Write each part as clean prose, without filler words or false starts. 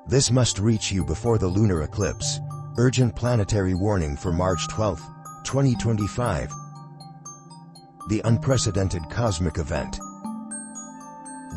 This must reach you before the lunar eclipse. Urgent planetary warning for March 12, 2025. The unprecedented cosmic event.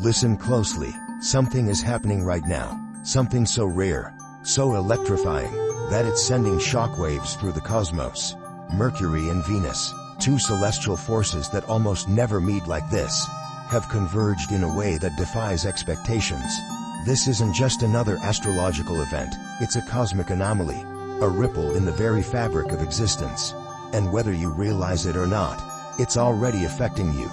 Listen closely. Something is happening right now. Something so rare, so electrifying, that it's sending shockwaves through the cosmos. Mercury and Venus, two celestial forces that almost never meet like this, have converged in a way that defies expectations. This isn't just another astrological event, it's a cosmic anomaly, a ripple in the very fabric of existence. And whether you realize it or not, it's already affecting you.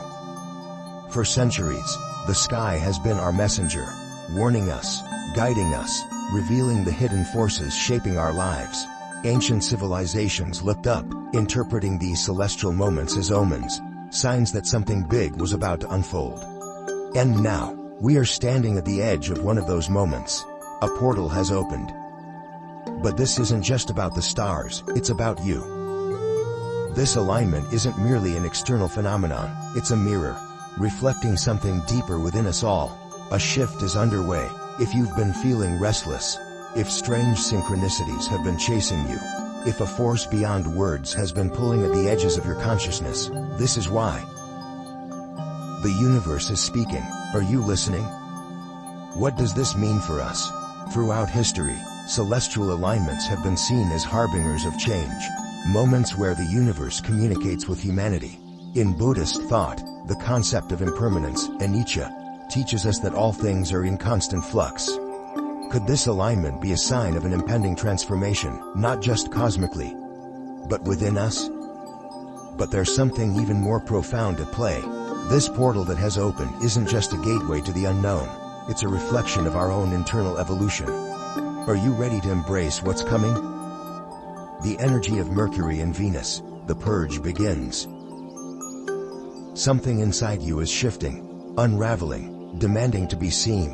For centuries, the sky has been our messenger, warning us, guiding us, revealing the hidden forces shaping our lives. Ancient civilizations looked up, interpreting these celestial moments as omens, signs that something big was about to unfold. And now, we are standing at the edge of one of those moments. A portal has opened. But this isn't just about the stars, it's about you. This alignment isn't merely an external phenomenon, it's a mirror, reflecting something deeper within us all. A shift is underway. If you've been feeling restless, if strange synchronicities have been chasing you, if a force beyond words has been pulling at the edges of your consciousness, this is why. The universe is speaking. Are you listening? What does this mean for us? Throughout history, celestial alignments have been seen as harbingers of change, moments where the universe communicates with humanity. In Buddhist thought, the concept of impermanence, anicca, teaches us that all things are in constant flux. Could this alignment be a sign of an impending transformation, not just cosmically, but within us? But there's something even more profound at play. This portal that has opened isn't just a gateway to the unknown, it's a reflection of our own internal evolution. Are you ready to embrace what's coming? The energy of Mercury and Venus, the purge begins. Something inside you is shifting, unraveling, demanding to be seen.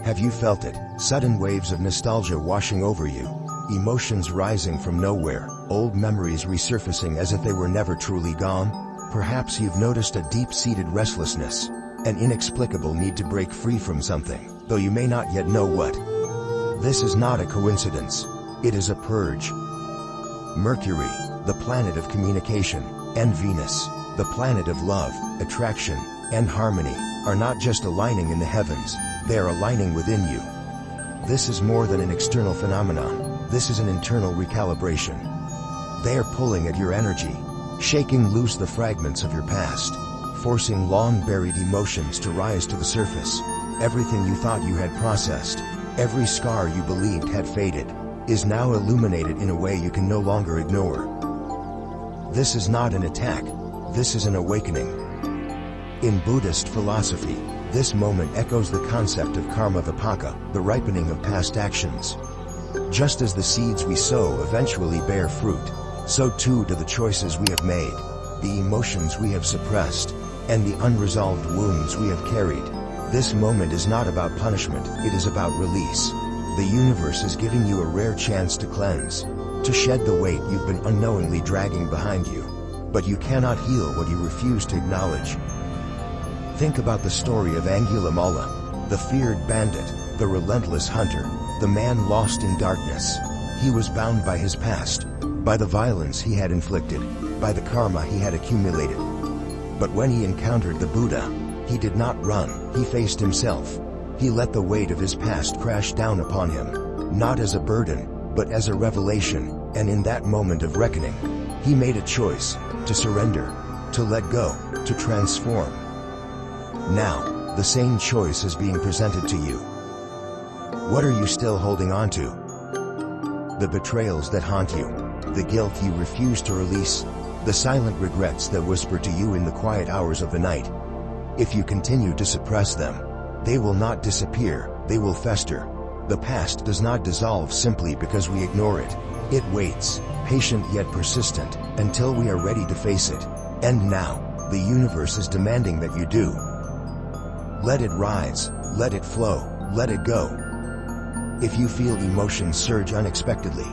Have you felt it? Sudden waves of nostalgia washing over you, emotions rising from nowhere, old memories resurfacing as if they were never truly gone? Perhaps you've noticed a deep-seated restlessness, an inexplicable need to break free from something, though you may not yet know what. This is not a coincidence. It is a purge. Mercury, the planet of communication, and Venus, the planet of love, attraction, and harmony, are not just aligning in the heavens, they are aligning within you. This is more than an external phenomenon, this is an internal recalibration. They are pulling at your energy, shaking loose the fragments of your past, forcing long-buried emotions to rise to the surface. Everything you thought you had processed, every scar you believed had faded, is now illuminated in a way you can no longer ignore. This is not an attack, this is an awakening. In Buddhist philosophy, this moment echoes the concept of karma vipaka, the ripening of past actions. Just as the seeds we sow eventually bear fruit, so too do the choices we have made, the emotions we have suppressed, and the unresolved wounds we have carried. This moment is not about punishment, it is about release. The universe is giving you a rare chance to cleanse, to shed the weight you've been unknowingly dragging behind you. But you cannot heal what you refuse to acknowledge. Think about the story of Angulimala, the feared bandit, the relentless hunter, the man lost in darkness. He was bound by his past, by the violence he had inflicted, by the karma he had accumulated. But when he encountered the Buddha, he did not run, he faced himself. He let the weight of his past crash down upon him, not as a burden, but as a revelation, and in that moment of reckoning, he made a choice, to surrender, to let go, to transform. Now, the same choice is being presented to you. What are you still holding on to? The betrayals that haunt you, the guilt you refuse to release, the silent regrets that whisper to you in the quiet hours of the night. If you continue to suppress them, they will not disappear, they will fester. The past does not dissolve simply because we ignore it. It waits, patient yet persistent, until we are ready to face it. And now, the universe is demanding that you do. Let it rise, let it flow, let it go. If you feel emotions surge unexpectedly,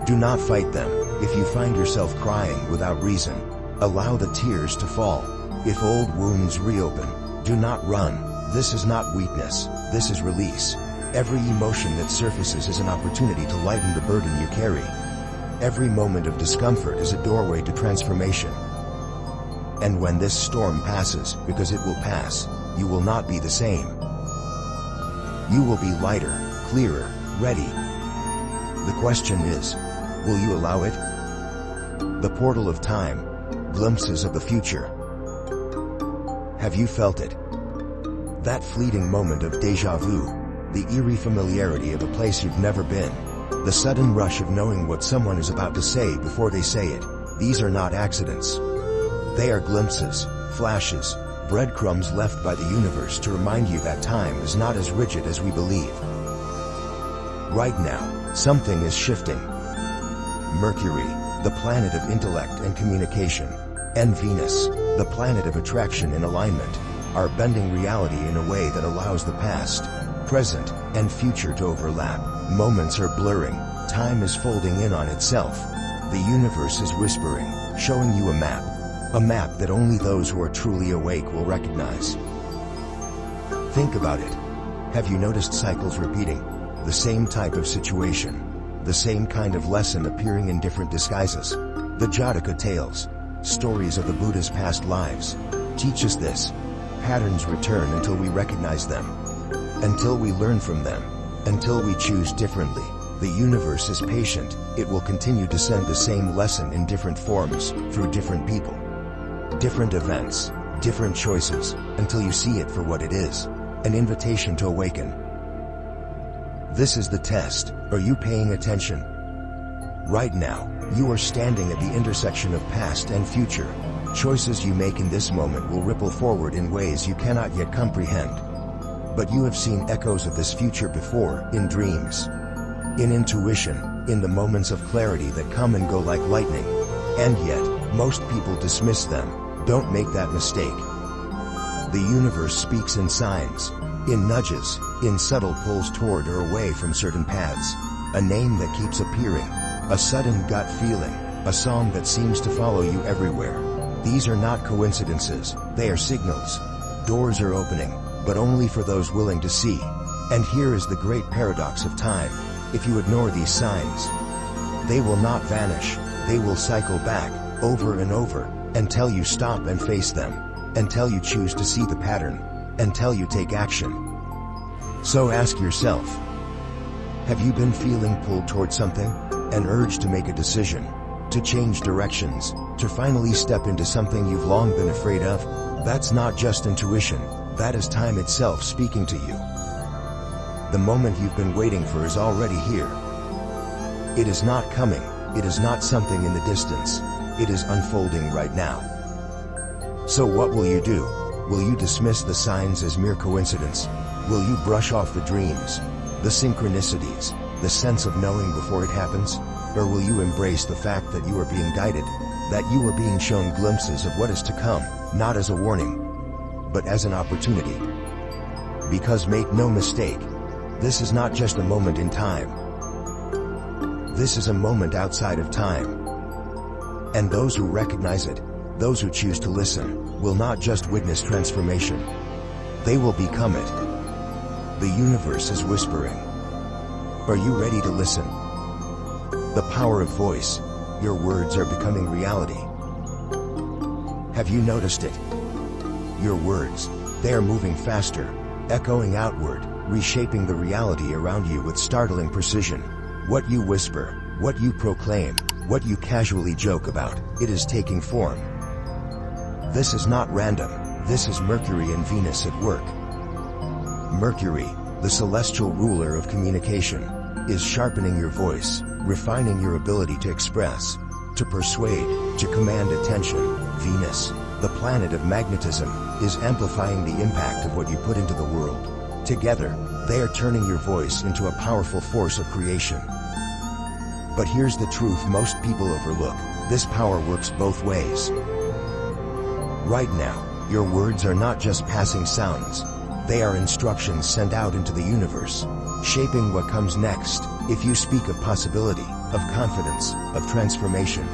do not fight them. If you find yourself crying without reason, allow the tears to fall. If old wounds reopen, do not run. This is not weakness, this is release. Every emotion that surfaces is an opportunity to lighten the burden you carry. Every moment of discomfort is a doorway to transformation. And when this storm passes, because it will pass, you will not be the same. You will be lighter, clearer, ready. The question is, will you allow it? The portal of time, glimpses of the future. Have you felt it? That fleeting moment of déjà vu, the eerie familiarity of a place you've never been, the sudden rush of knowing what someone is about to say before they say it. These are not accidents. They are glimpses, flashes, breadcrumbs left by the universe to remind you that time is not as rigid as we believe. Right now, something is shifting. Mercury, the planet of intellect and communication, and Venus, the planet of attraction and alignment, are bending reality in a way that allows the past, present, and future to overlap. Moments are blurring, time is folding in on itself. The universe is whispering, showing you a map that only those who are truly awake will recognize. Think about it. Have you noticed cycles repeating? The same type of situation, the same kind of lesson appearing in different disguises. The Jataka tales, stories of the Buddha's past lives, teach us this. Patterns return until we recognize them, until we learn from them, until we choose differently. The universe is patient. It will continue to send the same lesson in different forms, through different people, different events, different choices, until you see it for what it is, an invitation to awaken. This is the test. Are you paying attention? Right now, you are standing at the intersection of past and future. Choices you make in this moment will ripple forward in ways you cannot yet comprehend. But you have seen echoes of this future before, in dreams, in intuition, in the moments of clarity that come and go like lightning. And yet, most people dismiss them. Don't make that mistake. The universe speaks in signs, in nudges, in subtle pulls toward or away from certain paths. A name that keeps appearing, a sudden gut feeling, a song that seems to follow you everywhere. These are not coincidences, they are signals. Doors are opening, but only for those willing to see. And here is the great paradox of time. If you ignore these signs, they will not vanish. They will cycle back, over and over, until you stop and face them, until you choose to see the pattern, until you take action. So ask yourself, have you been feeling pulled toward something? An urge to make a decision, to change directions, to finally step into something you've long been afraid of? That's not just intuition, that is time itself speaking to you. The moment you've been waiting for is already here. It is not coming, it is not something in the distance, it is unfolding right now. So what will you do? Will you dismiss the signs as mere coincidence? Will you brush off the dreams, the synchronicities, the sense of knowing before it happens? Or will you embrace the fact that you are being guided, that you are being shown glimpses of what is to come, not as a warning, but as an opportunity? Because make no mistake, this is not just a moment in time. This is a moment outside of time. And those who recognize it, those who choose to listen, will not just witness transformation. They will become it. The universe is whispering. Are you ready to listen? The power of voice. Your words are becoming reality. Have you noticed it? Your words, they are moving faster, echoing outward, reshaping the reality around you with startling precision. What you whisper, what you proclaim, what you casually joke about, it is taking form. This is not random, this is Mercury and Venus at work. Mercury, the celestial ruler of communication, is sharpening your voice, refining your ability to express, to persuade, to command attention. Venus, the planet of magnetism, is amplifying the impact of what you put into the world. Together, they are turning your voice into a powerful force of creation. But here's the truth most people overlook. This power works both ways. Right now, your words are not just passing sounds. They are instructions sent out into the universe, shaping what comes next. If you speak of possibility, of confidence, of transformation,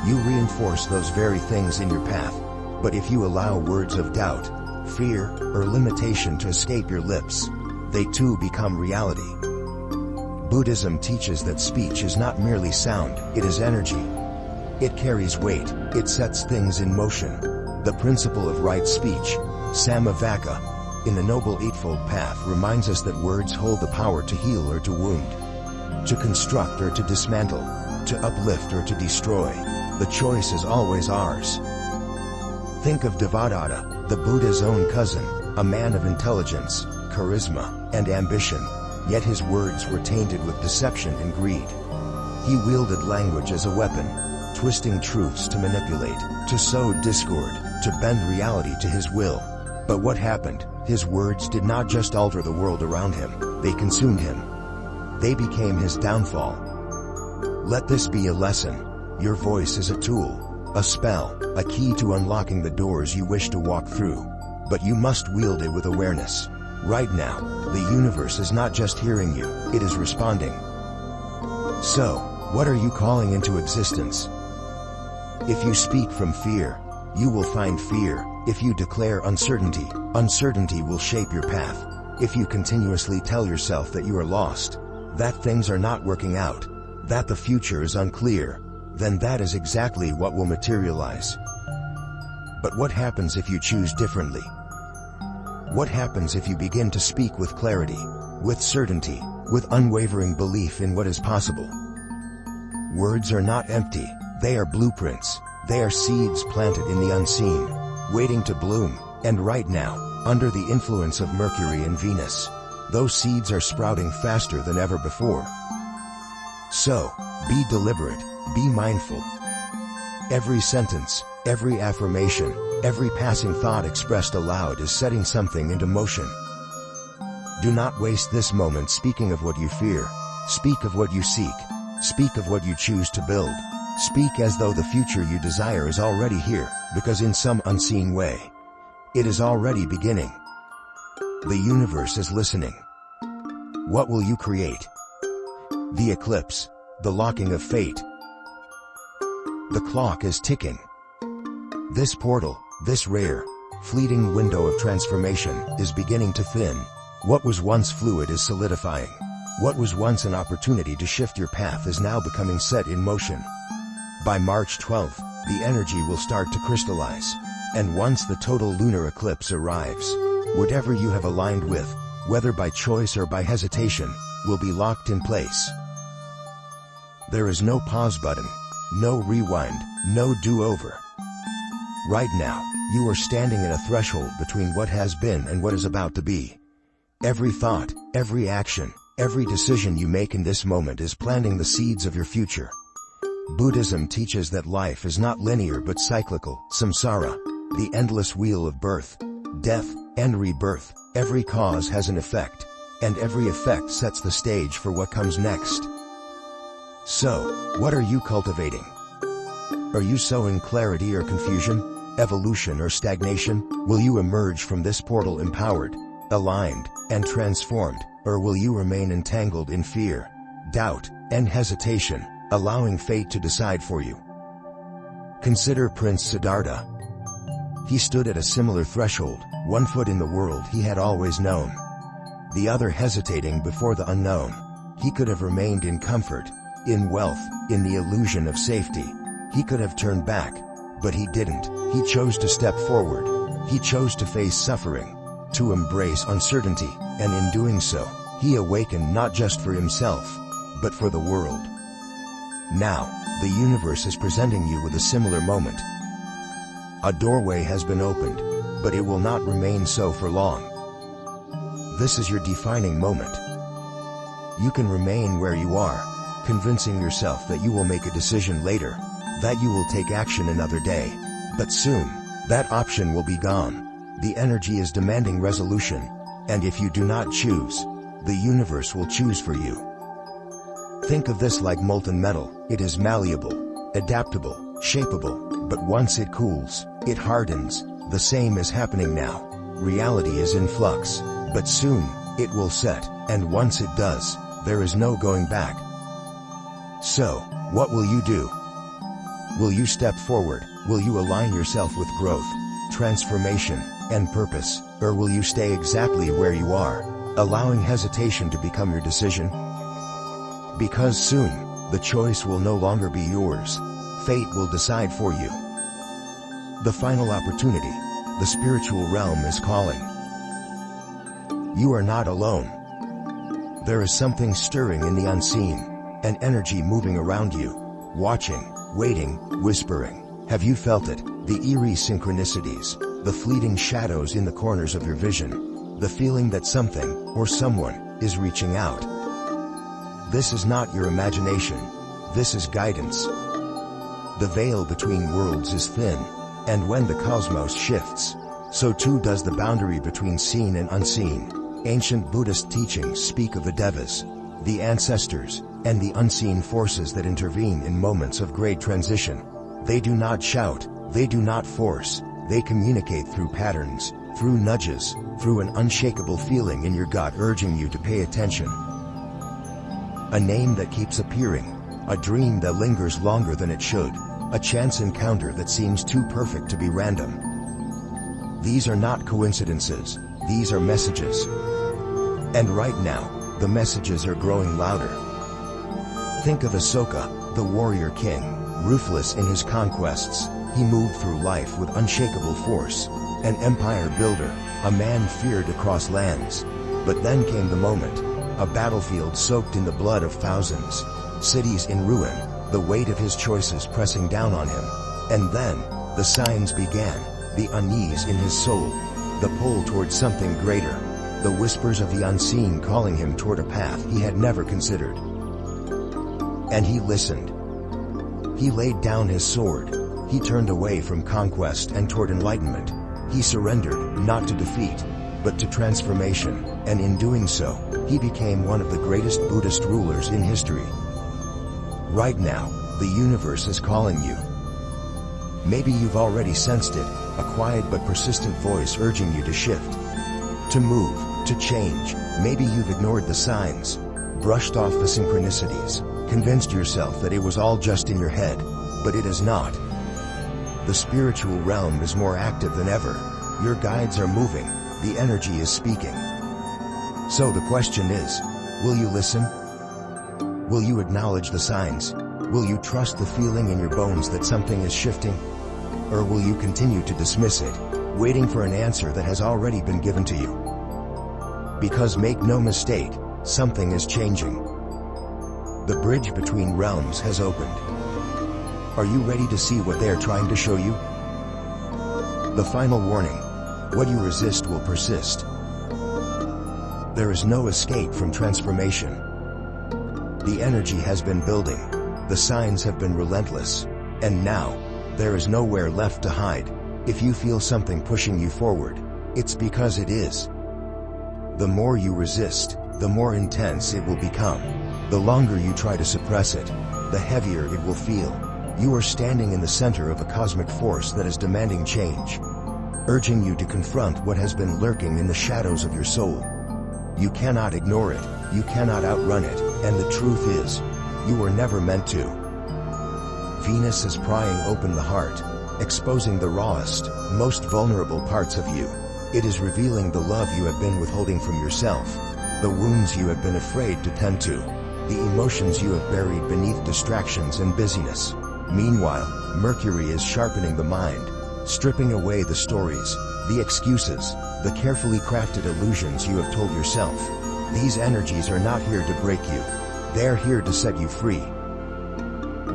you reinforce those very things in your path. But if you allow words of doubt, fear, or limitation to escape your lips, they too become reality. Buddhism teaches that speech is not merely sound, it is energy. It carries weight, it sets things in motion. The principle of right speech, Samavaka, in the Noble Eightfold Path reminds us that words hold the power to heal or to wound, to construct or to dismantle, to uplift or to destroy. The choice is always ours. Think of Devadatta, the Buddha's own cousin, a man of intelligence, charisma, and ambition, yet his words were tainted with deception and greed. He wielded language as a weapon, twisting truths to manipulate, to sow discord, to bend reality to his will. But what happened? His words did not just alter the world around him, they consumed him. They became his downfall. Let this be a lesson. Your voice is a tool, a spell, a key to unlocking the doors you wish to walk through. But you must wield it with awareness. Right now, the universe is not just hearing you, it is responding. So, what are you calling into existence? If you speak from fear, you will find fear. If you declare uncertainty, uncertainty will shape your path. If you continuously tell yourself that you are lost, that things are not working out, that the future is unclear, then that is exactly what will materialize. But what happens if you choose differently? What happens if you begin to speak with clarity, with certainty, with unwavering belief in what is possible? Words are not empty, they are blueprints, they are seeds planted in the unseen, waiting to bloom, and right now, under the influence of Mercury and Venus, those seeds are sprouting faster than ever before. So, be deliberate, be mindful. Every sentence, every affirmation, every passing thought expressed aloud is setting something into motion. Do not waste this moment speaking of what you fear. Speak of what you seek. Speak of what you choose to build. Speak as though the future you desire is already here, because in some unseen way, it is already beginning. The universe is listening. What will you create? The eclipse, the locking of fate. The clock is ticking. This portal, this rare, fleeting window of transformation, is beginning to thin. What was once fluid is solidifying. What was once an opportunity to shift your path is now becoming set in motion. By March 12th, the energy will start to crystallize. And once the total lunar eclipse arrives, whatever you have aligned with, whether by choice or by hesitation, will be locked in place. There is no pause button, no rewind, no do-over. Right now, you are standing at a threshold between what has been and what is about to be. Every thought, every action, every decision you make in this moment is planting the seeds of your future. Buddhism teaches that life is not linear but cyclical, samsara, the endless wheel of birth, death, and rebirth. Every cause has an effect, and every effect sets the stage for what comes next. So, what are you cultivating? Are you sowing clarity or confusion, evolution or stagnation? Will you emerge from this portal empowered, aligned, and transformed, or will you remain entangled in fear, doubt, and hesitation, allowing fate to decide for you? Consider Prince Siddhartha. He stood at a similar threshold, one foot in the world he had always known, the other hesitating before the unknown. He could have remained in comfort, in wealth, in the illusion of safety. He could have turned back, but he didn't. He chose to step forward. He chose to face suffering, to embrace uncertainty, and in doing so, he awakened not just for himself, but for the world. Now, the universe is presenting you with a similar moment. A doorway has been opened, but it will not remain so for long. This is your defining moment. You can remain where you are, convincing yourself that you will make a decision later, that you will take action another day. But soon, that option will be gone. The energy is demanding resolution, and if you do not choose, the universe will choose for you. Think of this like molten metal. It is malleable, adaptable, shapeable, but once it cools, it hardens. The same is happening now. Reality is in flux, but soon, it will set, and once it does, there is no going back. So, what will you do? Will you step forward? Will you align yourself with growth, transformation, and purpose? Or will you stay exactly where you are, allowing hesitation to become your decision? Because soon, the choice will no longer be yours. Fate will decide for you. The final opportunity, the spiritual realm is calling. You are not alone. There is something stirring in the unseen, an energy moving around you, watching, waiting, whispering. Have you felt it? The eerie synchronicities, the fleeting shadows in the corners of your vision, the feeling that something, or someone, is reaching out. This is not your imagination. This is guidance. The veil between worlds is thin, and when the cosmos shifts, so too does the boundary between seen and unseen. Ancient Buddhist teachings speak of the devas, the ancestors, and the unseen forces that intervene in moments of great transition. They do not shout, they do not force, they communicate through patterns, through nudges, through an unshakable feeling in your gut urging you to pay attention. A name that keeps appearing, a dream that lingers longer than it should, a chance encounter that seems too perfect to be random. These are not coincidences, these are messages. And right now, the messages are growing louder. Think of Ahsoka, the warrior king, ruthless in his conquests. He moved through life with unshakable force, an empire builder, a man feared across lands. But then came the moment, a battlefield soaked in the blood of thousands, cities in ruin, the weight of his choices pressing down on him. And then, the signs began, the unease in his soul, the pull towards something greater, the whispers of the unseen calling him toward a path he had never considered. And he listened. He laid down his sword. He turned away from conquest and toward enlightenment. He surrendered, not to defeat, but to transformation, and in doing so, he became one of the greatest Buddhist rulers in history. Right now, the universe is calling you. Maybe you've already sensed it, a quiet but persistent voice urging you to shift, to move, to change. Maybe you've ignored the signs, brushed off the synchronicities, convinced yourself that it was all just in your head, but it is not. The spiritual realm is more active than ever. Your guides are moving, the energy is speaking. So the question is, will you listen? Will you acknowledge the signs? Will you trust the feeling in your bones that something is shifting? Or will you continue to dismiss it, waiting for an answer that has already been given to you? Because make no mistake, something is changing. The bridge between realms has opened. Are you ready to see what they are trying to show you? The final warning: what you resist will persist. There is no escape from transformation. The energy has been building, the signs have been relentless, and now, there is nowhere left to hide. If you feel something pushing you forward, it's because it is. The more you resist, the more intense it will become. The longer you try to suppress it, the heavier it will feel. You are standing in the center of a cosmic force that is demanding change, urging you to confront what has been lurking in the shadows of your soul. You cannot ignore it, you cannot outrun it, and the truth is, you were never meant to. Venus is prying open the heart, exposing the rawest, most vulnerable parts of you. It is revealing the love you have been withholding from yourself, the wounds you have been afraid to tend to, the emotions you have buried beneath distractions and busyness. Meanwhile, Mercury is sharpening the mind, stripping away the stories, the excuses, the carefully crafted illusions you have told yourself. These energies are not here to break you. They are here to set you free.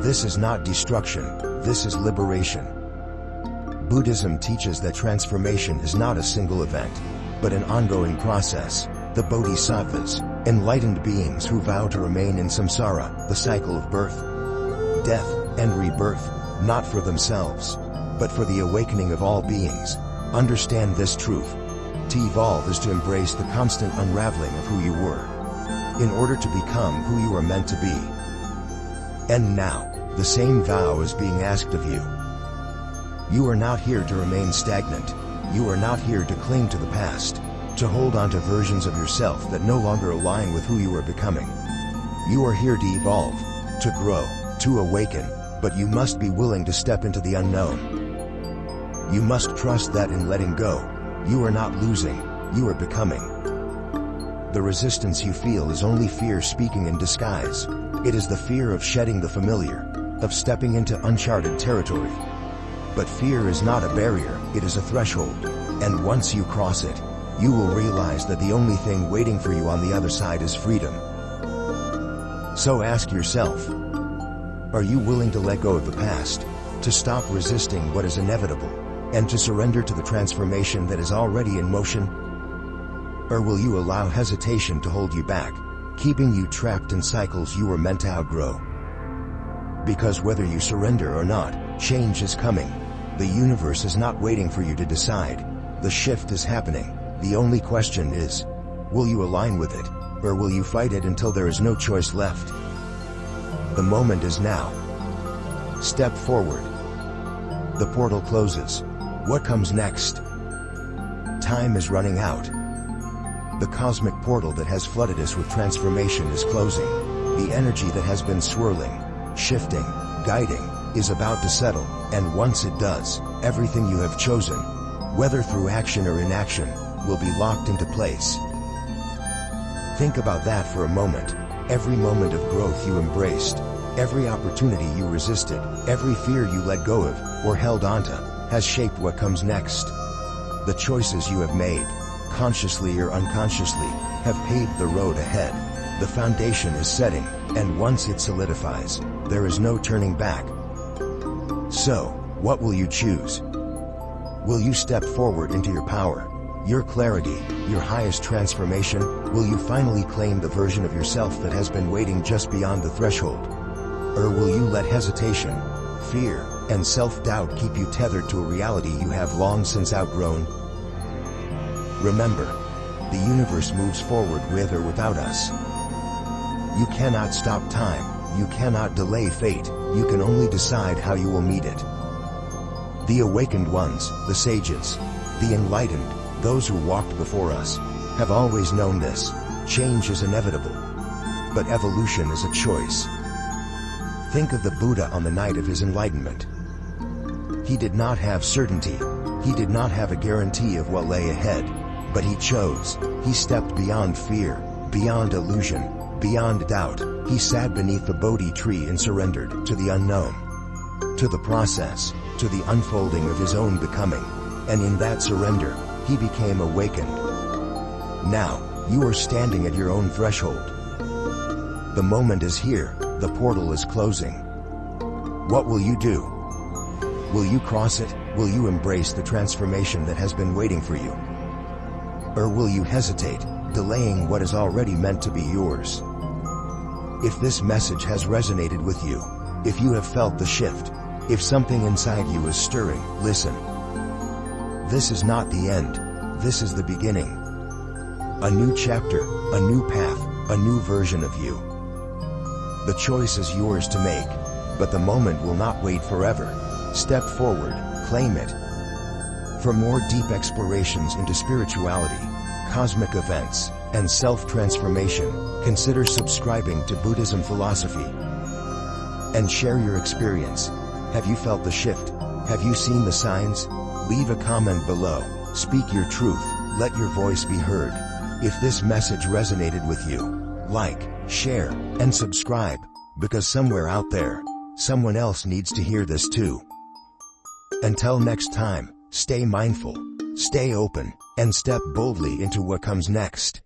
This is not destruction, this is liberation. Buddhism teaches that transformation is not a single event, but an ongoing process. The Bodhisattvas, enlightened beings who vow to remain in samsara, the cycle of birth, death, and rebirth, not for themselves, but for the awakening of all beings, understand this truth. To evolve is to embrace the constant unraveling of who you were, in order to become who you are meant to be. And now, the same vow is being asked of you. You are not here to remain stagnant. You are not here to cling to the past, to hold on to versions of yourself that no longer align with who you are becoming. You are here to evolve, to grow, to awaken, but you must be willing to step into the unknown. You must trust that in letting go, you are not losing, you are becoming. The resistance you feel is only fear speaking in disguise. It is the fear of shedding the familiar, of stepping into uncharted territory. But fear is not a barrier, it is a threshold. And once you cross it, you will realize that the only thing waiting for you on the other side is freedom. So ask yourself, are you willing to let go of the past, to stop resisting what is inevitable, and to surrender to the transformation that is already in motion? Or will you allow hesitation to hold you back, keeping you trapped in cycles you were meant to outgrow? Because whether you surrender or not, change is coming. The universe is not waiting for you to decide. The shift is happening. The only question is, will you align with it, or will you fight it until there is no choice left? The moment is now. Step forward. The portal closes. What comes next? Time is running out. The cosmic portal that has flooded us with transformation is closing. The energy that has been swirling, shifting, guiding, is about to settle, and once it does, everything you have chosen, whether through action or inaction, will be locked into place. Think about that for a moment. Every moment of growth you embraced, every opportunity you resisted, every fear you let go of, or held onto, has shaped what comes next. The choices you have made, consciously or unconsciously, have paved the road ahead. The foundation is setting, and once it solidifies, there is no turning back. So, what will you choose? Will you step forward into your power, your clarity, your highest transformation? Will you finally claim the version of yourself that has been waiting just beyond the threshold? Or will you let hesitation, fear, and self-doubt keep you tethered to a reality you have long since outgrown? Remember, the universe moves forward with or without us. You cannot stop time, you cannot delay fate, you can only decide how you will meet it. The awakened ones, the sages, the enlightened, those who walked before us, have always known this. Change is inevitable, but evolution is a choice. Think of the Buddha on the night of his enlightenment. He did not have certainty, he did not have a guarantee of what lay ahead, but he chose. He stepped beyond fear, beyond illusion, beyond doubt. He sat beneath the Bodhi tree and surrendered to the unknown, to the process, to the unfolding of his own becoming. And in that surrender, he became awakened. Now, you are standing at your own threshold. The moment is here, the portal is closing. What will you do? Will you cross it? Will you embrace the transformation that has been waiting for you? Or will you hesitate, delaying what is already meant to be yours? If this message has resonated with you, if you have felt the shift, if something inside you is stirring, listen. This is not the end, this is the beginning. A new chapter, a new path, a new version of you. The choice is yours to make, but the moment will not wait forever. Step forward, claim it. For more deep explorations into spirituality, cosmic events, and self-transformation, consider subscribing to Buddhism Philosophy. And share your experience. Have you felt the shift? Have you seen the signs? Leave a comment below. Speak your truth. Let your voice be heard. If this message resonated with you, like, share, and subscribe, because somewhere out there, someone else needs to hear this too. Until next time, stay mindful, stay open, and step boldly into what comes next.